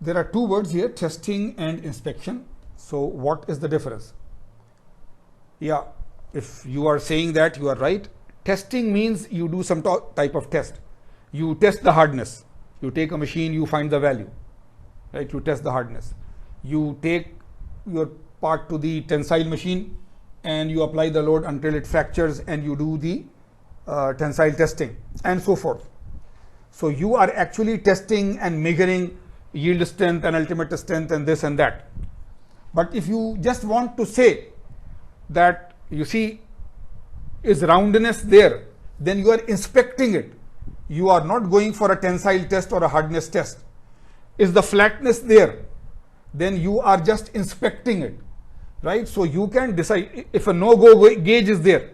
There are two words here, testing and inspection. So what is the difference? Yeah, if you are saying that, you are right. Testing means you do some type of test. You test the hardness. You take a machine, you find the value, right? You test the hardness. You take your part to the tensile machine and you apply the load until it fractures, and you do the tensile testing and so forth. So you are actually testing and measuring yield strength and ultimate strength and this and that. But if you just want to say that, you see, is roundness there, then you are inspecting it. You are not going for a tensile test or a hardness test. Is the flatness there? Then you are just inspecting it, right? So you can decide if a no-go gauge is there.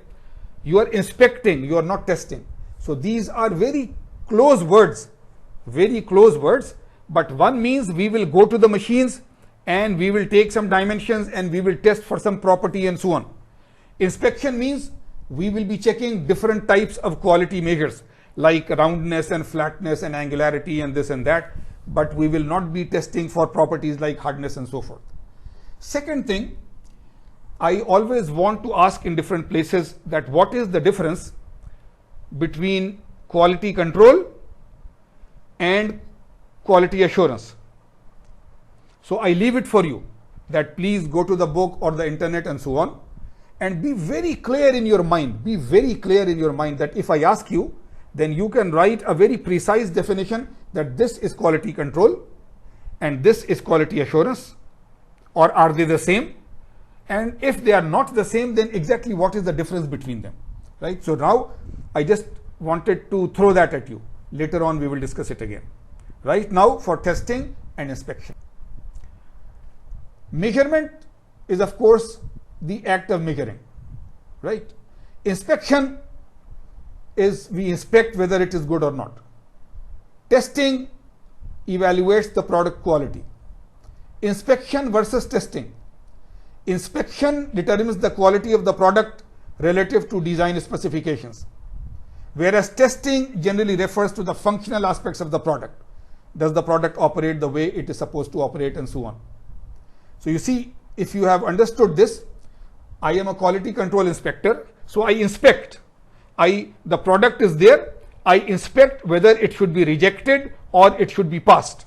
You are inspecting, you are not testing. So these are very close words, but one means we will go to the machines and we will take some dimensions and we will test for some property and so on. Inspection means we will be checking different types of quality measures like roundness and flatness and angularity and this and that, but we will not be testing for properties like hardness and so forth. Second thing, I always want to ask in different places that what is the difference between quality control and quality assurance. So I leave it for you that please go to the book or the internet and so on, and be very clear in your mind. Be very clear in your mind that if I ask you, then you can write a very precise definition that this is quality control and this is quality assurance, or are they the same? And if they are not the same, then exactly what is the difference between them, right? So now I just wanted to throw that at you. Later on we will discuss it again. Right now for testing and inspection. Measurement is of course the act of measuring, right? Inspection is we inspect whether it is good or not. Testing evaluates the product quality. Inspection versus testing. Inspection determines the quality of the product relative to design specifications, whereas testing generally refers to the functional aspects of the product. Does the product operate the way it is supposed to operate and so on. So you see, if you have understood this, I am a quality control inspector, so I inspect. The product is there, I inspect whether it should be rejected or it should be passed.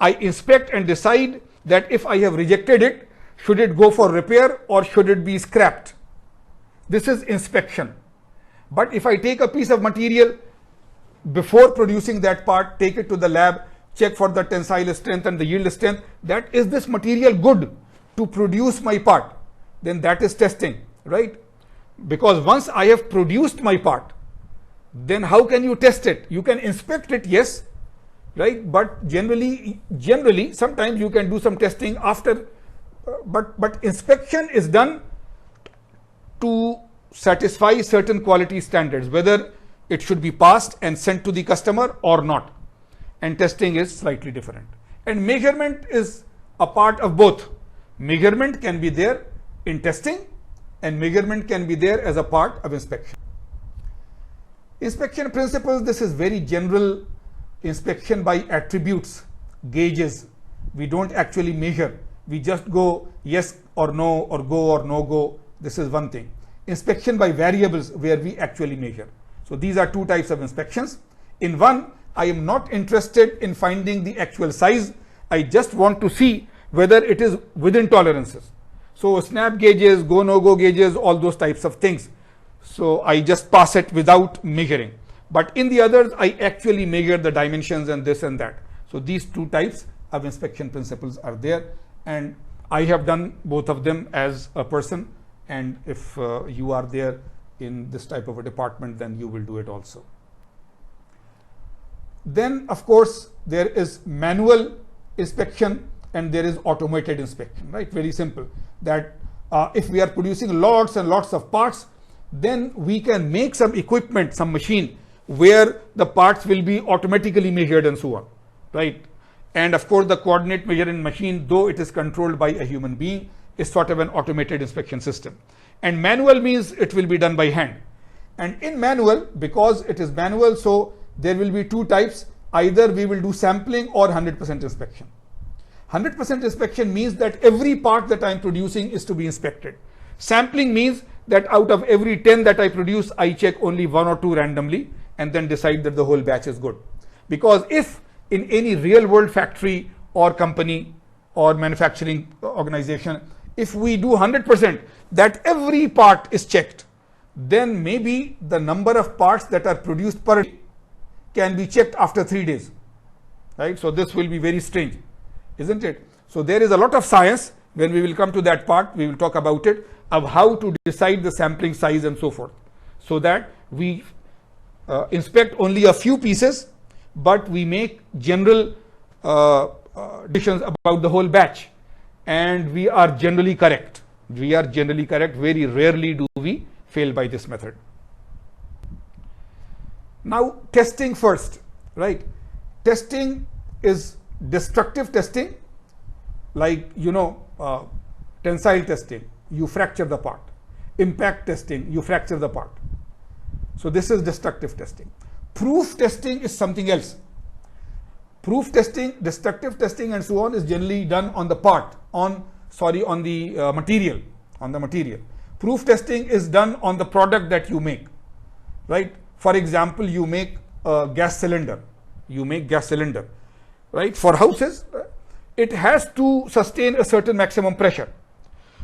I inspect and decide that if I have rejected it, should it go for repair or should it be scrapped? This is inspection. But if I take a piece of material, before producing that part, take it to the lab, check for the tensile strength and the yield strength, that is this material good to produce my part, then that is testing, right? Because once I have produced my part, then how can you test it? You can inspect it, yes, right? But generally, sometimes you can do some testing after, but inspection is done to satisfy certain quality standards, whether it should be passed and sent to the customer or not. And testing is slightly different. And measurement is a part of both. Measurement can be there in testing and measurement can be there as a part of inspection. Inspection principles, this is very general. Inspection by attributes, gauges. We don't actually measure. We just go yes or no, or go or no go. This is one thing. Inspection by variables, where we actually measure. So these are two types of inspections. In one, I am not interested in finding the actual size. I just want to see whether it is within tolerances. So snap gauges, go no go gauges, all those types of things. So I just pass it without measuring. But in the others, I actually measure the dimensions and this and that. So these two types of inspection principles are there, and I have done both of them as a person. And if you are there in this type of a department, then you will do it also. Then of course there is manual inspection and there is automated inspection, right? Very simple. That if we are producing lots and lots of parts, then we can make some equipment, some machine where the parts will be automatically measured and so on, right? And of course the coordinate measuring machine, though it is controlled by a human being, is sort of an automated inspection system. And manual means it will be done by hand. And in manual, because it is manual, so there will be two types. Either we will do sampling or 100% inspection. 100% inspection means that every part that I am producing is to be inspected. Sampling means that out of every 10 that I produce, I check only 1 or 2 randomly and then decide that the whole batch is good. Because if in any real world factory or company or manufacturing organization, if we do 100% that every part is checked, then maybe the number of parts that are produced per day can be checked after 3 days, right? So this will be very strange, isn't it? So there is a lot of science. When we will come to that part, we will talk about it, of how to decide the sampling size and so forth, so that we inspect only a few pieces, but we make general decisions about the whole batch, and we are generally correct. We are generally correct. Very rarely do we fail by this method. Now, testing first, right? Testing is destructive testing, like, tensile testing, you fracture the part. Impact testing, you fracture the part. So this is destructive testing. Proof testing is something else. Proof testing, destructive testing and so on is generally done on the part, on the material. Proof testing is done on the product that you make, right? For example, you make a gas cylinder. Right? For houses, it has to sustain a certain maximum pressure.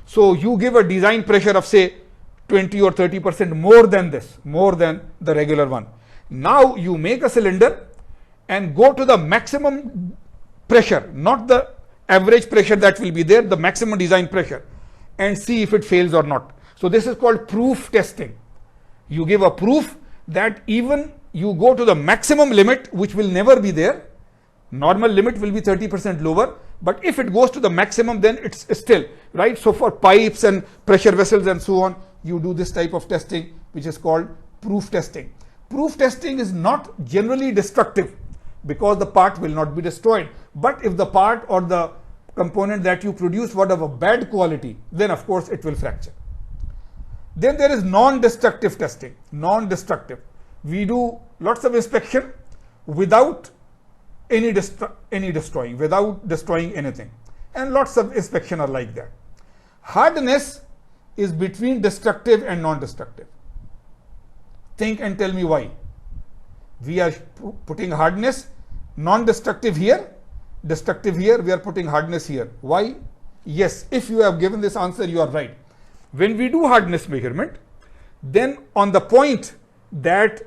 So you give a design pressure of say 20 or 30% more than this, more than the regular one. Now you make a cylinder and go to the maximum pressure, not the average pressure that will be there, the maximum design pressure, and see if it fails or not. So this is called proof testing. You give a proof that even you go to the maximum limit, which will never be there. Normal limit will be 30% lower, but if it goes to the maximum, then it's still, right? So for pipes and pressure vessels and so on, you do this type of testing, which is called proof testing. Proof testing is not generally destructive because the part will not be destroyed. But if the part or the component that you produce was of a bad quality, then of course it will fracture. Then there is non-destructive testing. Non-destructive. We do lots of inspection without any destroying, without destroying anything. And lots of inspection are like that. Hardness is between destructive and non-destructive. Think and tell me why. We are putting hardness, non-destructive here, destructive here, we are putting hardness here. Why? Yes, if you have given this answer, you are right. When we do hardness measurement, then on the point that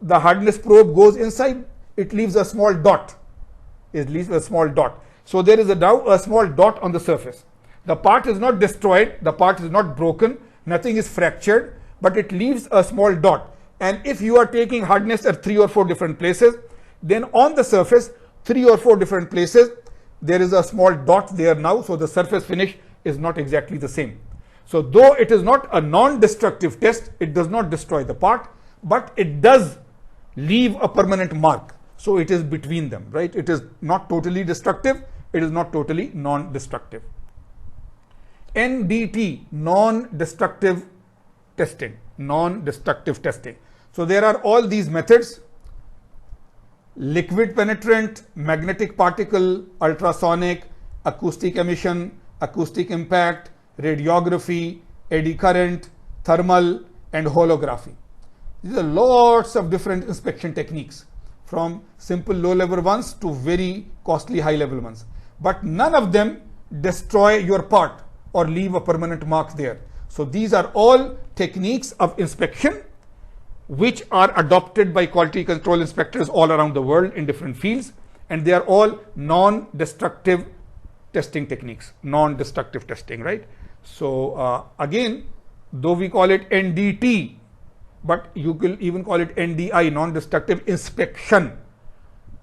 the hardness probe goes inside, it leaves a small dot. It leaves a small dot. So there is now a small dot on the surface. The part is not destroyed, the part is not broken, nothing is fractured, but it leaves a small dot. And if you are taking hardness at 3 or 4 different places, then on the surface, 3 or 4 different places, there is a small dot there now, so the surface finish is not exactly the same. So though it is not a non-destructive test, it does not destroy the part, but it does leave a permanent mark. So it is between them, right? It is not totally destructive, it is not totally non-destructive. NDT, non-destructive testing, non-destructive testing. So there are all these methods: liquid penetrant, magnetic particle, ultrasonic, acoustic emission, acoustic impact, radiography, eddy current, thermal, and holography. These are lots of different inspection techniques, from simple low-level ones to very costly high-level ones. But none of them destroy your part or leave a permanent mark there. So these are all techniques of inspection which are adopted by quality control inspectors all around the world in different fields, and they are all non-destructive testing techniques, non-destructive testing, right? So again, though we call it NDT, but you can even call it NDI, non-destructive inspection,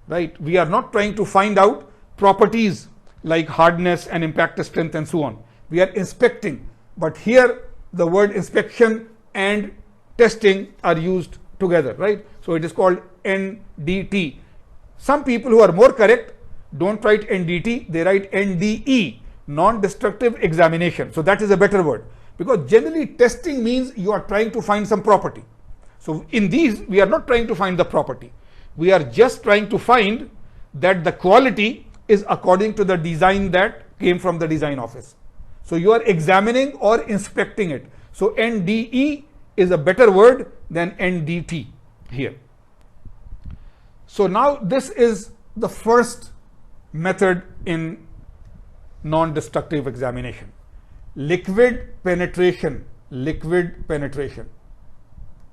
right? We are not trying to find out properties like hardness and impact strength and so on. We are inspecting, but here the word inspection and testing are used together, right? So it is called NDT. Some people who are more correct don't write NDT, they write NDE, non-destructive examination. So that is a better word, because generally testing means you are trying to find some property. So in these, we are not trying to find the property. We are just trying to find that the quality is according to the design that came from the design office. So you are examining or inspecting it. So NDE is a better word than NDT here. So now this is the first method in non-destructive examination. Liquid penetration, liquid penetration,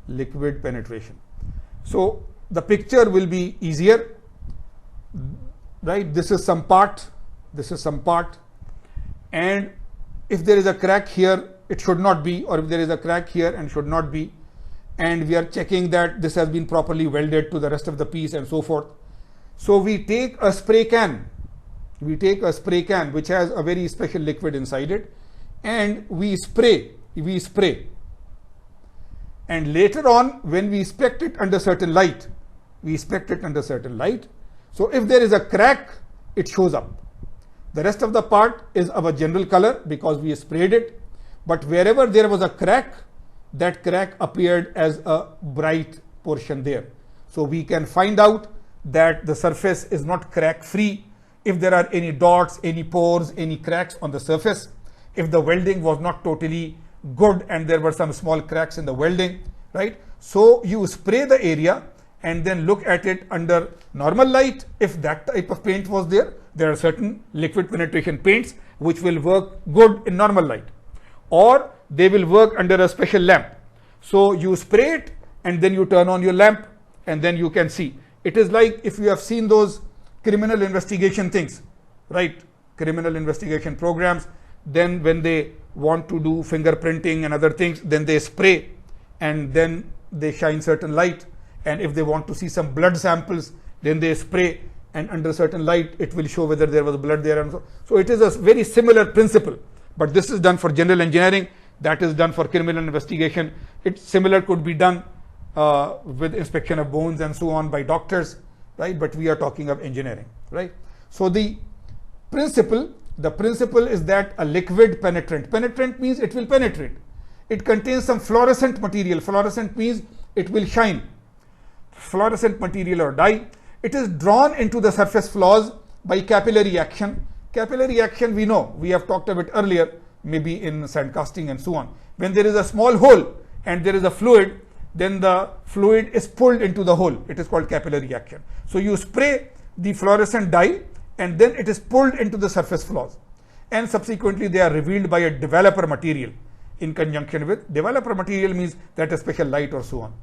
liquid penetration. So the picture will be easier, right? This is some part, this is some part, and if there is a crack here, it should not be, or if there is a crack here and should not be, and we are checking that this has been properly welded to the rest of the piece and so forth. So we take a spray can, which has a very special liquid inside it, and we spray, and later on when we inspect it under certain light, so if there is a crack, it shows up. The rest of the part is of a general color because we sprayed it, but wherever there was a crack, that crack appeared as a bright portion there. So we can find out that the surface is not crack free if there are any dots, any pores, any cracks on the surface, if the welding was not totally good and there were some small cracks in the welding, right? So you spray the area and then look at it under normal light. If that type of paint was there, there are certain liquid penetration paints which will work good in normal light, or they will work under a special lamp. So you spray it and then you turn on your lamp and then you can see. It is like if you have seen those criminal investigation things, right? Criminal investigation programs, then when they want to do fingerprinting and other things, then they spray and then they shine certain light. And if they want to see some blood samples, then they spray, and under certain light it will show whether there was blood there. And so it is a very similar principle, but this is done for general engineering, that is done for criminal investigation. It similar could be done with inspection of bones and so on by doctors, right? But we are talking of engineering, right? So the principle is that a liquid penetrant means it will penetrate. It contains some fluorescent material. Fluorescent means it will shine. Fluorescent material or dye. It is drawn into the surface flaws by capillary action. Capillary action we know, we have talked about earlier, maybe in sand casting and so on. When there is a small hole and there is a fluid, then the fluid is pulled into the hole. It is called capillary action. So you spray the fluorescent dye and then it is pulled into the surface flaws, and subsequently they are revealed by a developer material in conjunction with. Developer material means that a special light or so on.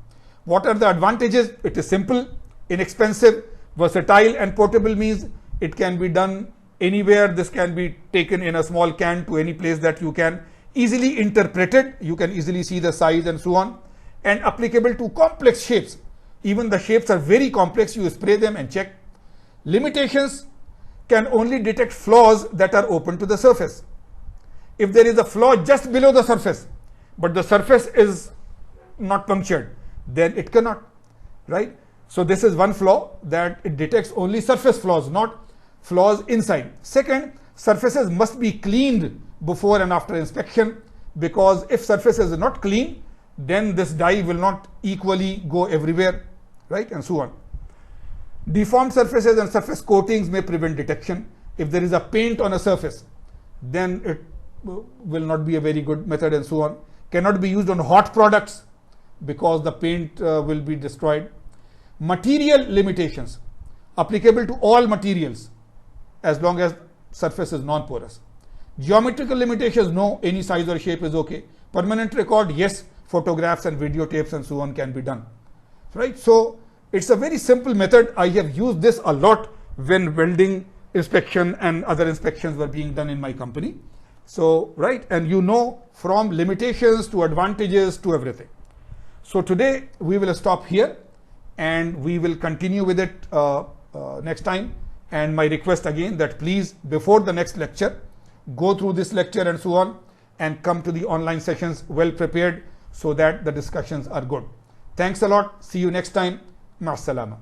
What are the advantages? It is simple, inexpensive, versatile, and portable means it can be done anywhere. This can be taken in a small can to any place that you can. Easily interpreted, you can easily see the size and so on, and applicable to complex shapes. Even the shapes are very complex, you spray them and check. Limitations: can only detect flaws that are open to the surface. If there is a flaw just below the surface, but the surface is not punctured, then it cannot, right? So this is one flaw, that it detects only surface flaws, not flaws inside. Second, surfaces must be cleaned before and after inspection, because if surface is not clean, then this dye will not equally go everywhere, right? And so on. Deformed surfaces and surface coatings may prevent detection. If there is a paint on a surface, then it will not be a very good method and so on. Cannot be used on hot products because the paint will be destroyed. Material limitations: applicable to all materials as long as surface is non-porous. Geometrical limitations: no, any size or shape is okay. Permanent record: yes, photographs and videotapes and so on can be done, right? So it's a very simple method. I have used this a lot when welding inspection and other inspections were being done in my company. So, right, and you know, from limitations to advantages to everything. So today we will stop here and we will continue with it next time. And my request again that please, before the next lecture, go through this lecture and so on, and come to the online sessions well prepared so that the discussions are good. Thanks a lot. See you next time. Ma'as salama.